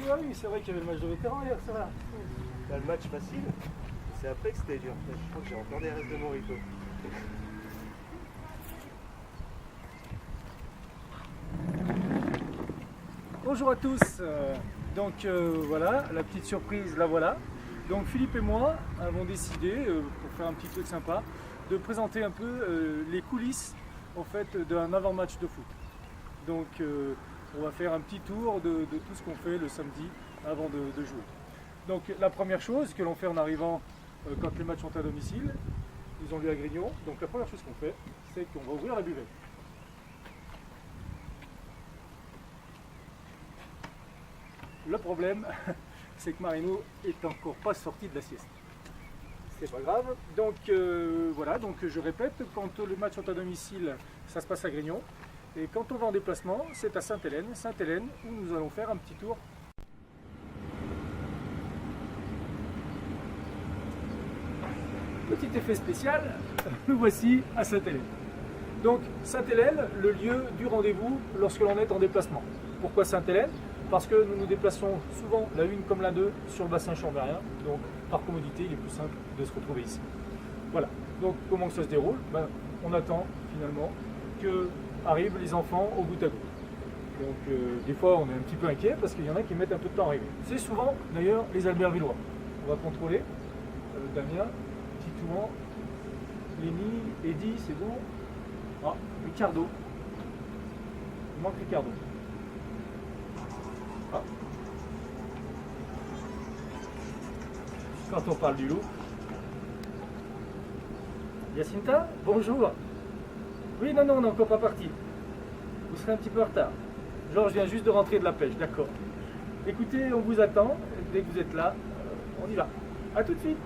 Ah oui, c'est vrai qu'il y avait le match de vétérans hier, ça va. Bah, le match facile, c'est après que c'était dur. Je crois que j'ai encore des restes de Morito. Bonjour à tous, voilà, la petite surprise, la voilà. Donc Philippe et moi avons décidé, pour faire un petit truc sympa, de présenter un peu les coulisses en fait, d'un avant-match de foot. Donc on va faire un petit tour de tout ce qu'on fait le samedi avant de jouer. Donc la première chose que l'on fait en arrivant quand les matchs sont à domicile, ils ont lieu à Grignon, donc la première chose qu'on fait, c'est qu'on va ouvrir la buvette. Le problème, c'est que Marino est encore pas sorti de la sieste. C'est pas grave. Donc voilà, donc je répète, quand les matchs sont à domicile, ça se passe à Grignon. Et quand on va en déplacement, c'est à Sainte-Hélène, où nous allons faire un petit tour. Petit effet spécial, nous voici à Sainte-Hélène. Donc Sainte-Hélène, le lieu du rendez-vous lorsque l'on est en déplacement. Pourquoi Sainte-Hélène? Parce que nous nous déplaçons souvent la 1 comme la 2 sur le bassin chambérien, donc par commodité, il est plus simple de se retrouver ici. Voilà, donc comment ça se déroule? On attend finalement que arrivent les enfants au goutte à goutte. Donc des fois on est un petit peu inquiet parce qu'il y en a qui mettent un peu de temps à arriver. C'est souvent d'ailleurs les Albertvillois. On va contrôler, Damien, Titouan, Léni, Eddy, c'est bon. Ah, Ricardo. Il manque Ricardo. Ah. Quand on parle du loup. Jacinta, bonjour. Oui, non, on n'est encore pas parti. Vous serez un petit peu en retard. Georges vient juste de rentrer de la pêche, d'accord. Écoutez, on vous attend. Dès que vous êtes là, on y va. A tout de suite.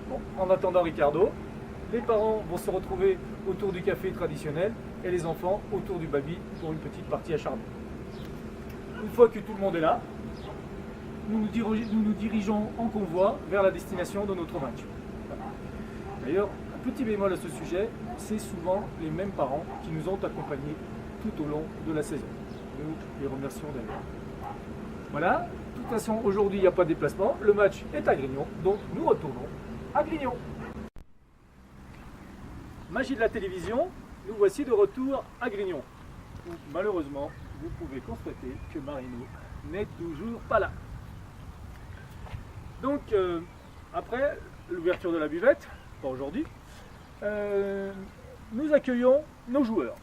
Bon, en attendant Ricardo, les parents vont se retrouver autour du café traditionnel et les enfants autour du baby pour une petite partie à charbon. Une fois que tout le monde est là, nous nous dirigeons en convoi vers la destination de notre match. D'ailleurs, un petit bémol à ce sujet, c'est souvent les mêmes parents qui nous ont accompagnés tout au long de la saison. Nous les remercions d'ailleurs. Voilà, de toute façon, aujourd'hui il n'y a pas de déplacement, le match est à Grignon, donc nous retournons à Grignon. Magie de la télévision, nous voici de retour à Grignon, où malheureusement, vous pouvez constater que Marino n'est toujours pas là. Donc, après l'ouverture de la buvette, pas aujourd'hui, nous accueillons nos joueurs.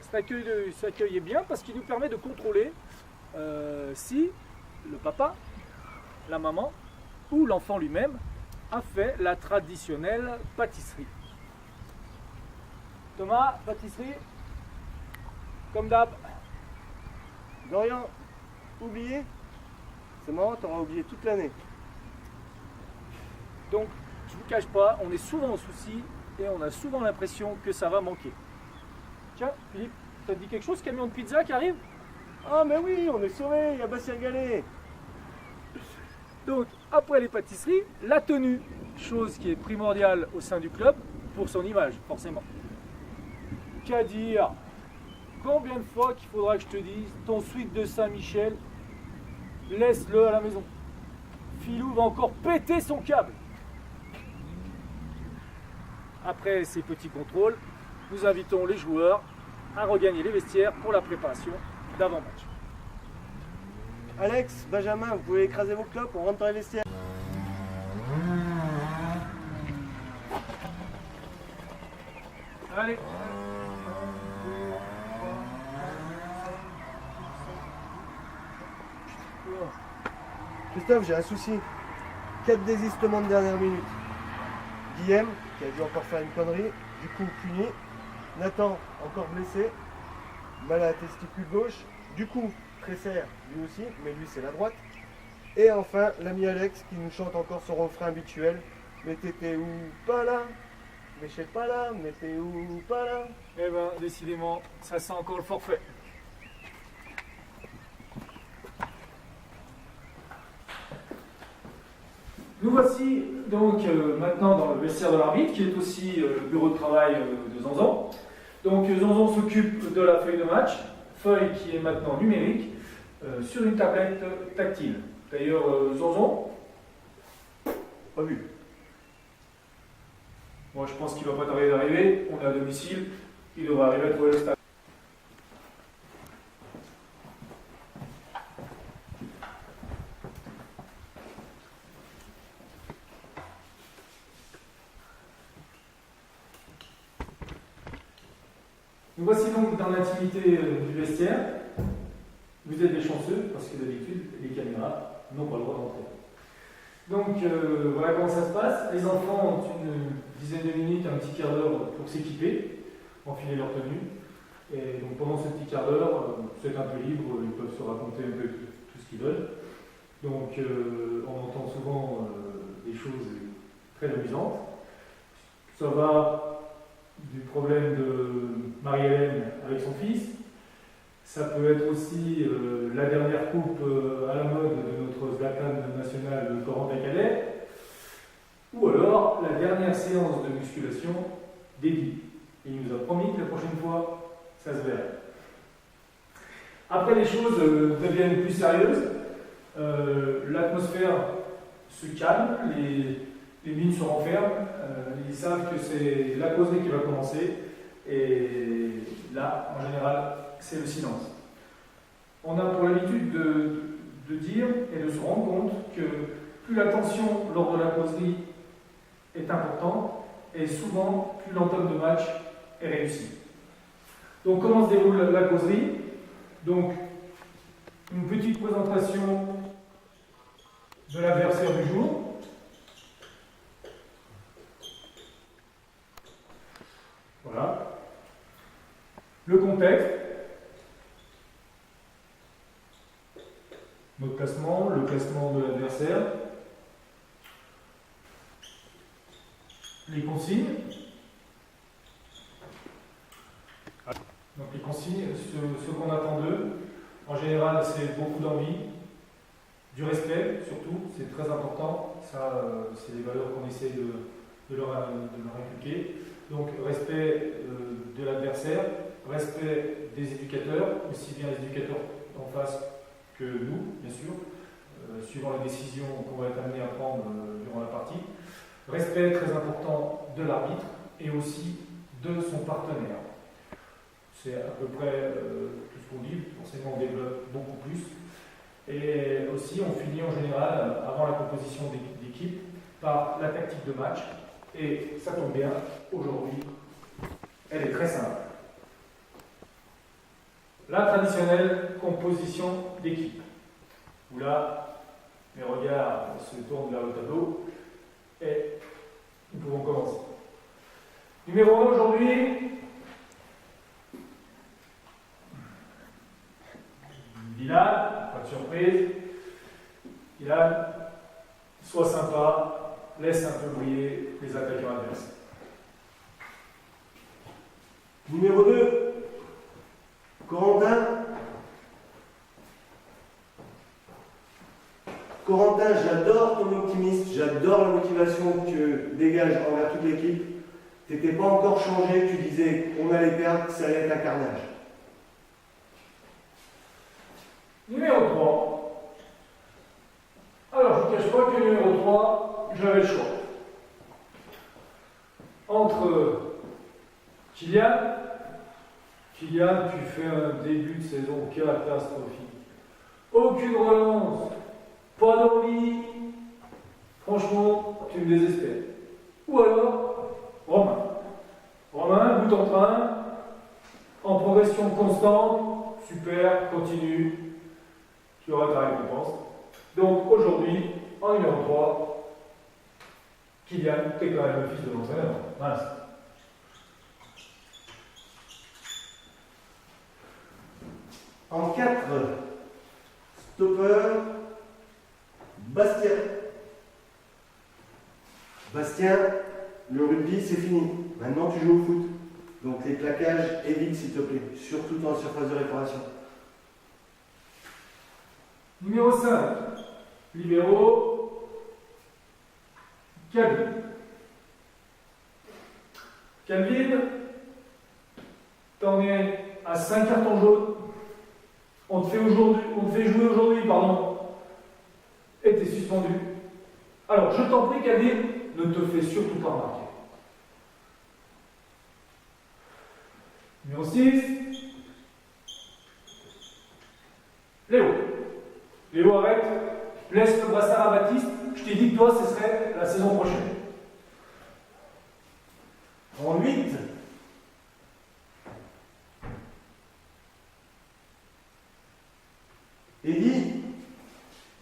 Cet accueil est bien parce qu'il nous permet de contrôler si le papa, la maman ou l'enfant lui-même a fait la traditionnelle pâtisserie. Thomas, pâtisserie, comme d'hab. Dorian, oublié? C'est marrant, t'auras oublié toute l'année. Donc, je ne vous cache pas, on est souvent en souci et on a souvent l'impression que ça va manquer. Tiens, Philippe, t'as dit quelque chose, camion de pizza qui arrive? Ah mais oui, on est sauvés, il y a Bastien Gallet. Donc, après les pâtisseries, la tenue, chose qui est primordiale au sein du club pour son image, forcément. Qu'à dire? Combien de fois qu'il faudra que je te dise, ton suite de Saint-Michel, laisse-le à la maison. Philou va encore péter son câble. Après ces petits contrôles, nous invitons les joueurs à regagner les vestiaires pour la préparation d'avant-match. Alex, Benjamin, vous pouvez écraser vos clopes, on rentre dans les vestiaires. Allez. Christophe, j'ai un souci. 4 désistements de dernière minute. Guillaume, qui a dû encore faire une connerie, du coup puni. Nathan, encore blessé. Mal à la testicule gauche. Du coup, Tresser, lui aussi, mais lui c'est la droite. Et enfin, l'ami Alex qui nous chante encore son refrain habituel. Mais t'étais où? Pas là. Mais je sais pas là. Mais t'es où? Pas là. Eh ben, décidément, ça sent encore le forfait. Nous voici donc maintenant dans le vestiaire de l'arbitre, qui est aussi le bureau de travail de Zanzan. Donc Zanzan s'occupe de la feuille de match, feuille qui est maintenant numérique, sur une tablette tactile. D'ailleurs, Zonzon, Pas vu. moi je pense qu'il ne va pas tarder d'arriver, on est à domicile, il devrait arriver à trouver le stade. Nous voici donc dans l'intimité du vestiaire. Vous êtes des chanceux parce que d'habitude les caméras n'ont pas le droit d'entrer. Donc voilà comment ça se passe. Les enfants ont une dizaine de minutes, un petit quart d'heure pour s'équiper, enfiler leur tenue. Et donc pendant ce petit quart d'heure, c'est un peu libre, ils peuvent se raconter un peu tout ce qu'ils veulent. Donc on entend souvent des choses très amusantes. Ça va du problème de Marie-Hélène avec son fils. Ça peut être aussi la dernière coupe à la mode de notre Zlatan national Corentin Cadet. Ou alors la dernière séance de musculation d'Eddie. Il nous a promis que la prochaine fois, ça se verra. Après, les choses deviennent plus sérieuses. L'atmosphère se calme, les mines se renferment. Ils savent que c'est la causerie qui va commencer. Et là, en général, c'est le silence. On a pour l'habitude de dire et de se rendre compte que plus la tension lors de la causerie est importante, et souvent, plus l'entame de match est réussi. Donc, comment se déroule la causerie? Donc, une petite présentation de l'adversaire du jour. Voilà. Le contexte. Notre classement, le classement de l'adversaire. Les consignes. Donc les consignes, ce qu'on attend d'eux, en général, c'est beaucoup d'envie, du respect surtout, c'est très important. Ça, c'est des valeurs qu'on essaie de leur inculquer. Donc respect de l'adversaire, respect des éducateurs, aussi bien les éducateurs en face que nous, bien sûr, suivant les décisions qu'on va être amené à prendre durant la partie. Respect très important de l'arbitre et aussi de son partenaire. C'est à peu près tout ce qu'on dit, forcément on développe beaucoup plus. Et aussi on finit en général, avant la composition d'équipe, par la tactique de match. Et ça tombe bien, aujourd'hui, elle est très simple. La traditionnelle composition d'équipe, où là, mes regards se tournent vers le tableau, et nous pouvons commencer. Numéro 1 aujourd'hui, Bilal, pas de surprise. Bilal, sois sympa, laisse un peu briller les attaquants adverses. Numéro 2, Corentin. Corentin, j'adore ton optimisme, j'adore la motivation que tu dégages envers toute l'équipe. Tu n'étais pas encore changé, tu disais on allait perdre, que ça allait être un carnage. Numéro 3. Alors, je ne cache pas que numéro 3, j'avais le choix. Entre Kylian, tu fais un début de saison catastrophique. Aucune relance, pas d'envie. Franchement, tu me désespères. Ou alors, Romain, bout en train, en progression constante, super, continue. Tu auras ta récompense. Donc aujourd'hui, en numéro 3, Kylian, t'es quand même le fils de l'entraîneur. Mince. En 4, stopper, Bastien. Bastien, le rugby c'est fini. Maintenant tu joues au foot. Donc les plaquages, évite s'il te plaît, surtout dans la surface de réparation. Numéro 5, libéraux, Calvin. Calvin, t'en es à 5 cartons jaunes. on te fait jouer aujourd'hui, pardon, et t'es suspendu. Alors, je t'en prie, Kadir, ne te fais surtout pas remarquer. Numéro 6. Léo. Léo, arrête. Laisse le brassard à Baptiste. Je t'ai dit que toi, ce serait la saison prochaine. En 8. Eddie.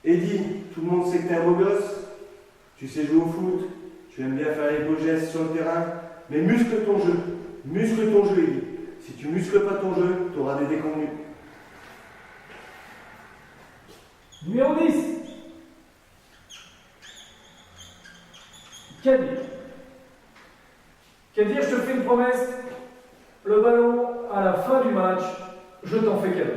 Eddie, tout le monde sait que t'es un beau gosse. Tu sais jouer au foot. Tu aimes bien faire les beaux gestes sur le terrain. Mais muscle ton jeu. Muscle ton jeu, Eddie. Si tu muscles pas ton jeu, tu auras des déconvenus. Numéro 10. Kadir. Kadir, je te fais une promesse. Le ballon, à la fin du match, je t'en fais cadeau.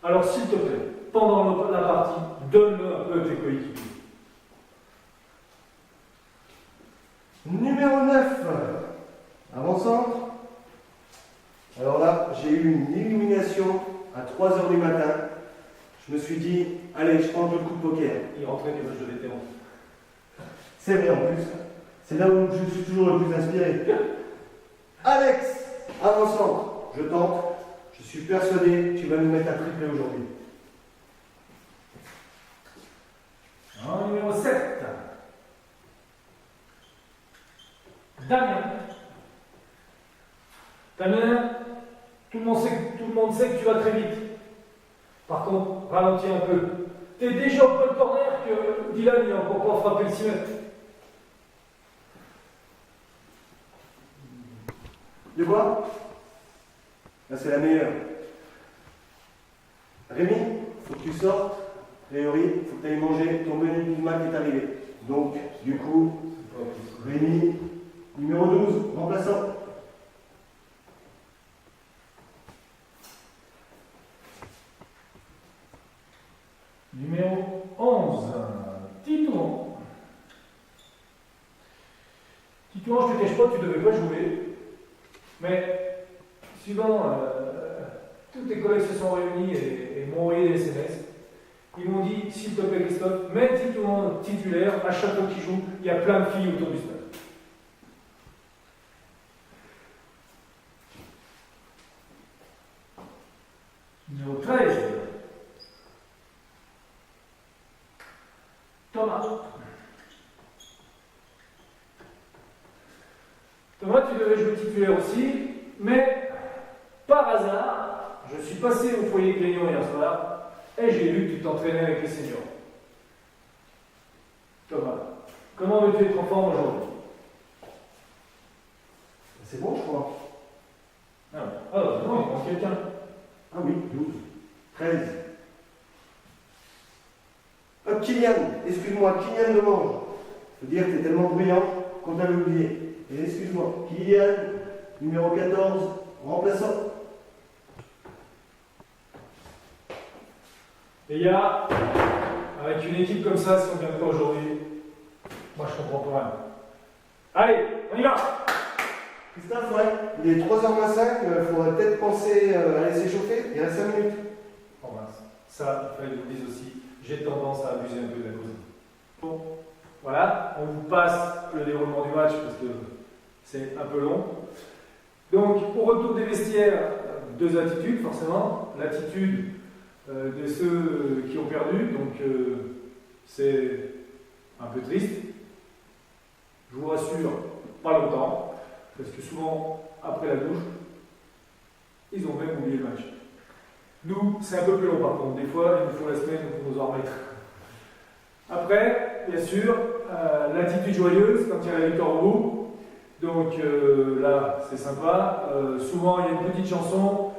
Alors, s'il te plaît, pendant la partie, donne-le un peu à tes coéquipiers. Numéro 9. Avant-centre. Alors là, j'ai eu une illumination à 3h du matin. Je me suis dit, allez, je tente le coup de poker. Il rentrait des matchs de vétérans. C'est vrai en plus. C'est là où je suis toujours le plus inspiré. Alex, avant-centre. Je tente. Je suis persuadé que tu vas nous mettre un triplé aujourd'hui. En numéro 7. Damien. Damien, tout le monde sait que tu vas très vite. Par contre, ralentis un peu. Tu es déjà au point de corner que Dylan n'a encore pas frappé le 6 mètres. De quoi? Là, c'est la meilleure. Rémi, faut que tu sortes. Réori, faut que tu ailles manger. Ton menu du mat est arrivé. Donc, du coup, Rémi, numéro 12, remplaçant. Numéro 11, Titouan. Titouan, je ne te cache pas, tu ne devais pas jouer. Mais, suivant, tous tes collègues se sont réunis et m'ont envoyé des SMS. Ils m'ont dit, s'il te plaît Christophe, mets Titouan titulaire, à chaque fois qu'il joue, il y a plein de filles autour du stade. Numéro 13. Thomas. Thomas, tu devais jouer titulaire aussi, mais par hasard, je suis passé au foyer Grignon hier soir et j'ai vu que tu t'entraînais avec les seniors. Thomas, comment veux-tu être en forme aujourd'hui? C'est bon, je crois. Ah non, il manque quelqu'un. Ah oui, 12. 13. Hop, Kylian, excuse-moi, Kylian Demange. Je veux dire que tu es tellement bruyant qu'on t'avait oublié. Et excuse-moi, Kylian, numéro 14, remplaçant. Les gars, avec une équipe comme ça, si on ne vient pas aujourd'hui, moi je comprends pas rien. Allez, on y va! Christophe, ouais, il est 3h05, il faudrait peut-être penser à aller s'échauffer. Il reste 5 minutes. Oh mince, ça, il fallait que je vous dise aussi, j'ai tendance à abuser un peu de la cause. Bon, voilà, on vous passe le déroulement du match parce que c'est un peu long. Donc, au retour des vestiaires, deux attitudes forcément. L'attitude de ceux qui ont perdu, donc c'est un peu triste. Je vous rassure, pas longtemps, parce que souvent, après la douche, ils ont même oublié le match. Nous, c'est un peu plus long par contre. Des fois, il nous faut la semaine pour nous en remettre. Après, bien sûr, l'attitude joyeuse quand il y a la victoire au bout. Donc là, c'est sympa. Souvent, il y a une petite chanson.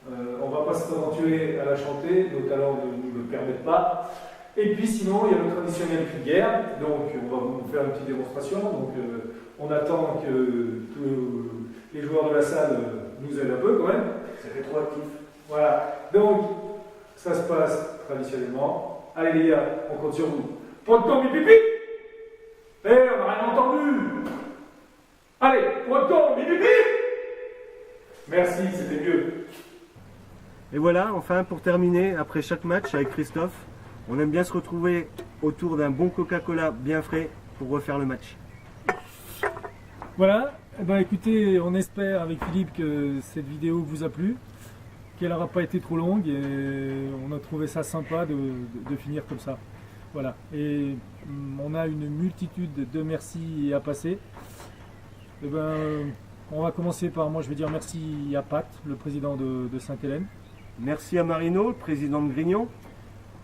On ne va pas s'aventurer à la chanter. Nos talents ne nous le permettent pas. Et puis sinon, il y a le traditionnel cri de guerre. Donc, on va vous faire une petite démonstration. Donc, on attend que tous les joueurs de la salle nous aident un peu quand même. C'est rétroactif. Voilà. Donc, ça se passe traditionnellement. Allez les gars, on compte sur vous. Point de corps, pipi. Eh, on n'a rien entendu. Allez, point de corps, pipi. Merci, c'était mieux. Et voilà, enfin pour terminer, après chaque match avec Christophe, on aime bien se retrouver autour d'un bon Coca-Cola bien frais pour refaire le match. Voilà, eh ben, écoutez, on espère avec Philippe que cette vidéo vous a plu, qu'elle n'aura pas été trop longue et on a trouvé ça sympa de finir comme ça. Voilà, et on a une multitude de merci à passer. Eh ben, on va commencer par, moi je vais dire merci à Pat, le président de Sainte-Hélène. Merci à Marino, le président de Grignon.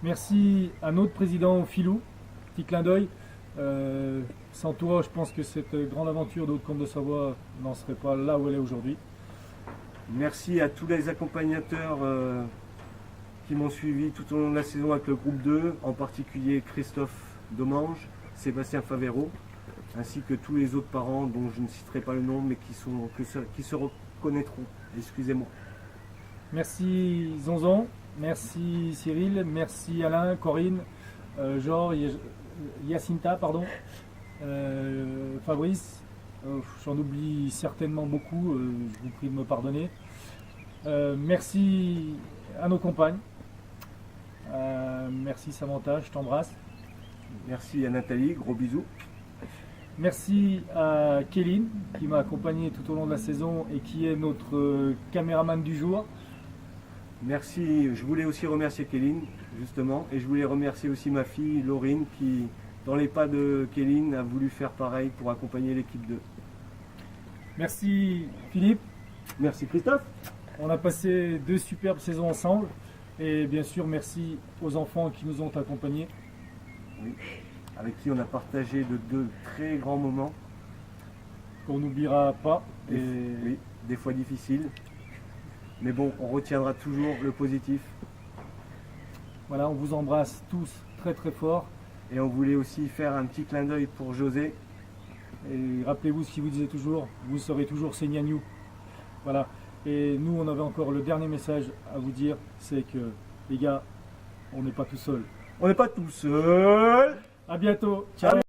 Merci à notre président Philou, petit clin d'œil. Sans toi, je pense que cette grande aventure de Haute-Comte-de-Savoie n'en serait pas là où elle est aujourd'hui. Merci à tous les accompagnateurs qui m'ont suivi tout au long de la saison avec le groupe 2, en particulier Christophe Domange, Sébastien Favero, ainsi que tous les autres parents dont je ne citerai pas le nom, mais qui se reconnaîtront. Excusez-moi. Merci Zonzon, merci Cyril, merci Alain, Corinne, Georges, Yacinta, pardon, Fabrice, j'en oublie certainement beaucoup, je vous prie de me pardonner. Merci à nos compagnes, merci Samantha, je t'embrasse. Merci à Nathalie, gros bisous. Merci à Kéline qui m'a accompagné tout au long de la saison et qui est notre caméraman du jour. Merci, je voulais aussi remercier Kéline, justement, et je voulais remercier aussi ma fille Laurine qui, dans les pas de Kéline, a voulu faire pareil pour accompagner l'équipe 2. Merci Philippe. Merci Christophe. On a passé 2 superbes saisons ensemble et bien sûr merci aux enfants qui nous ont accompagnés. Oui, avec qui on a partagé de 2 très grands moments. Qu'on n'oubliera pas. Oui, des fois difficiles. Mais bon, on retiendra toujours le positif. Voilà, on vous embrasse tous très très fort. Et on voulait aussi faire un petit clin d'œil pour José. Et rappelez-vous ce qu'il vous disait toujours, vous serez toujours Seignagnou. Voilà. Et nous, on avait encore le dernier message à vous dire, c'est que les gars, on n'est pas tout seul. On n'est pas tout seul. À bientôt. Ciao.